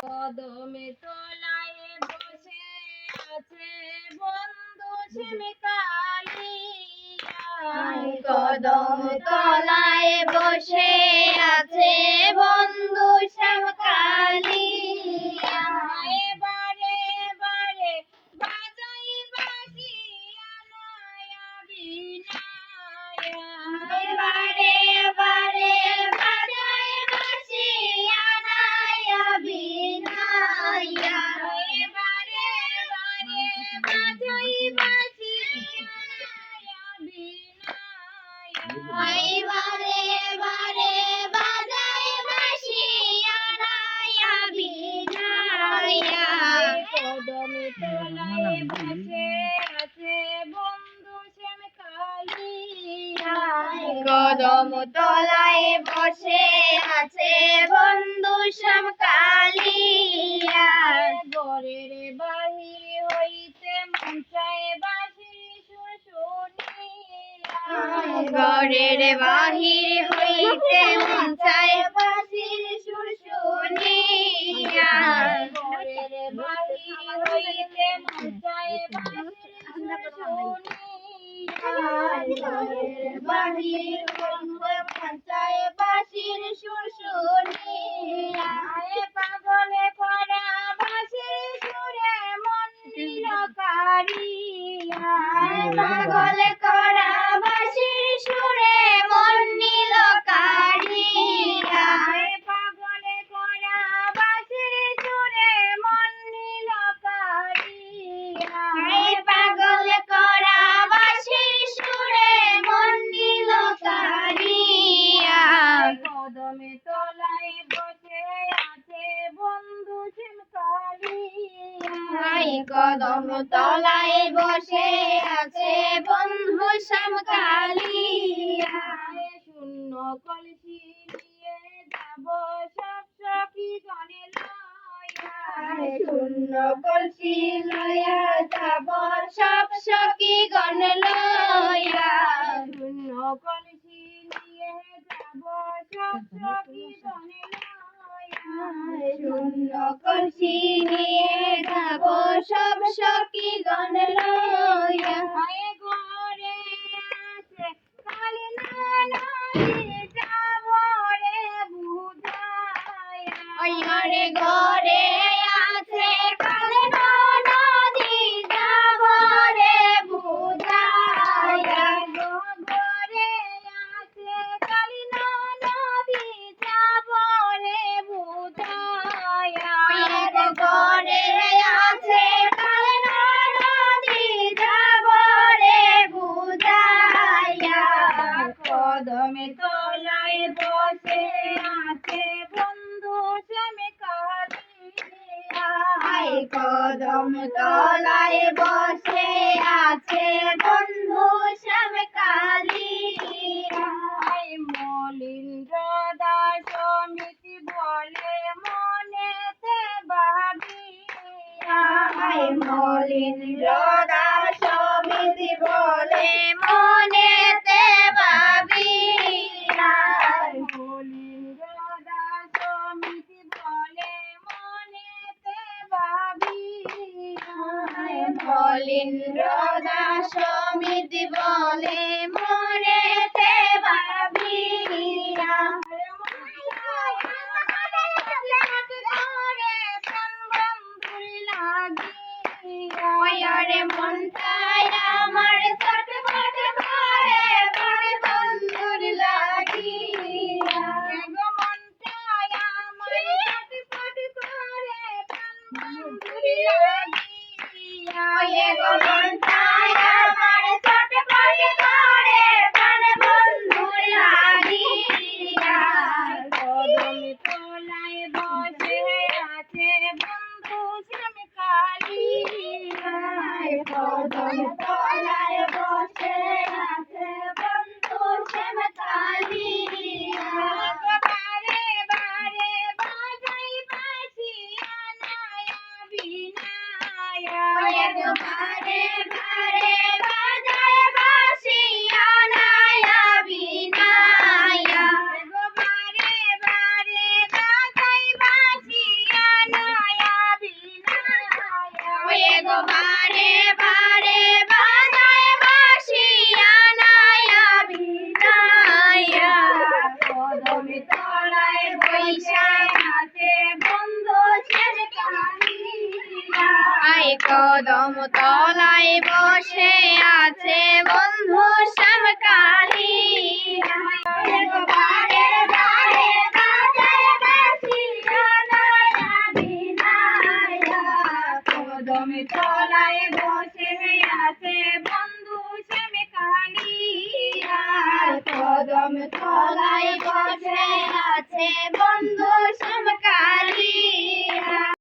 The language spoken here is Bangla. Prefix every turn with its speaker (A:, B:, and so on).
A: কদমে তলায় বসে আছে বন্ধু শ্যামকালিয়া, কদম তলায় বসে আছে বন্ধু শ্যামকালিয়া। এবারে এবারে বাজাই বাঁশি আনায়া বিনায়া, এবারে এবারে বাজাই বাঁশি আনায়া বিনায়া, এবারে এবারে বাজাই বাঁশি আনায়া বিনায়া, এবারে এবারে বাজাই বাঁশি আনায়া বিনায়া। কদমে তলায় বসে আছে বন্ধু শ্যামকালিয়া, কদম তলায় বসে আছে বন্ধু শ্যামকালিয়া। ঘরের বাহির হইতে মন চায় বাঁশির সুর শুনিয়া, ঘরের বাহির হইতে মন চায় বাঁশির সুর শুনিয়া, ঘরের বাহির হইতে মন চায় বাঁশির সুর শুনিয়া, ঘরের বাহির হইতে মন চায় বাঁশির সুর শুনিয়া। পাগলে করা বাঁশির সুরে মন নিল কাড়িয়া, পাগলে করা বাঁশির সুরে মন নিল কাড়িয়া, পাগলে করা বাঁশির সুরে মন নিল কাড়িয়া, পাগলে করা বাঁশির সুরে মন নিল কাড়িয়া। কদমে তলায় বসে আছে বন্ধু শ্যামকালিয়া, কদম তলায় বসে আছে বন্ধু শ্যামকালিয়া। শূন্য কলসি নিয়ে যাব সব সখী গণে লয়া, শূন্য কলসি লয়া যাব সব সখী গণ লয়া, শূন্য কলসি নিয়ে যাব সব সখী গণে লয়া, শূন্য কলসি নিয়ে যাব সব সখী গণ লয়া। ঘরে আছে কালী নদী যাব রে বুঝায়া, ঘরে আছে কালী নদী যাব রে বুঝায়া, ঘরে আছে কালী নদী যাব রে বুঝায়া, ঘরে আছে কালী নদী যাব রে বুঝায়া। কদমে তলায় বসে আছে বন্ধু শ্যামকালিয়া, কদম তলায় বসে আছে বন্ধু শ্যামকালিয়া। মলিন্দ্র দাস সমিতি বলে মনেতে ভাবিয়া, মলিন্দ্র দাস সমিতি বলে মনেতে ভাবিয়া, মলিন্দ্র দাস সমিতি বলে মনেতে ভাবিয়া, মলিন্দ্র দাস সমিতি বলে মনেতে ভাবিয়া। রে মনটায় আমার ছটফট করে প্রাণ বন্ধুর লাগিয়া, মনটায় আমার ছটফট করে প্রাণ বন্ধুর লাগিয়া, মনটায় আমার ছটফট করে প্রাণ বন্ধুর লাগিয়া। কদম তলায় বসে আছে বন্ধু শ্যামকালিয়া, কদম তলায় বসে আছে বন্ধু শ্যামকালিয়া। কদম তলায় বসে আছে বন্ধু শ্যামকালিয়া। বাড়ির ধারে বাজে বাঁশিয়া নয়া বিনায়া। কদম তলায় বসে আছে বন্ধু শ্যামকালিয়া। কদম তলায় বসে আছে বন্ধু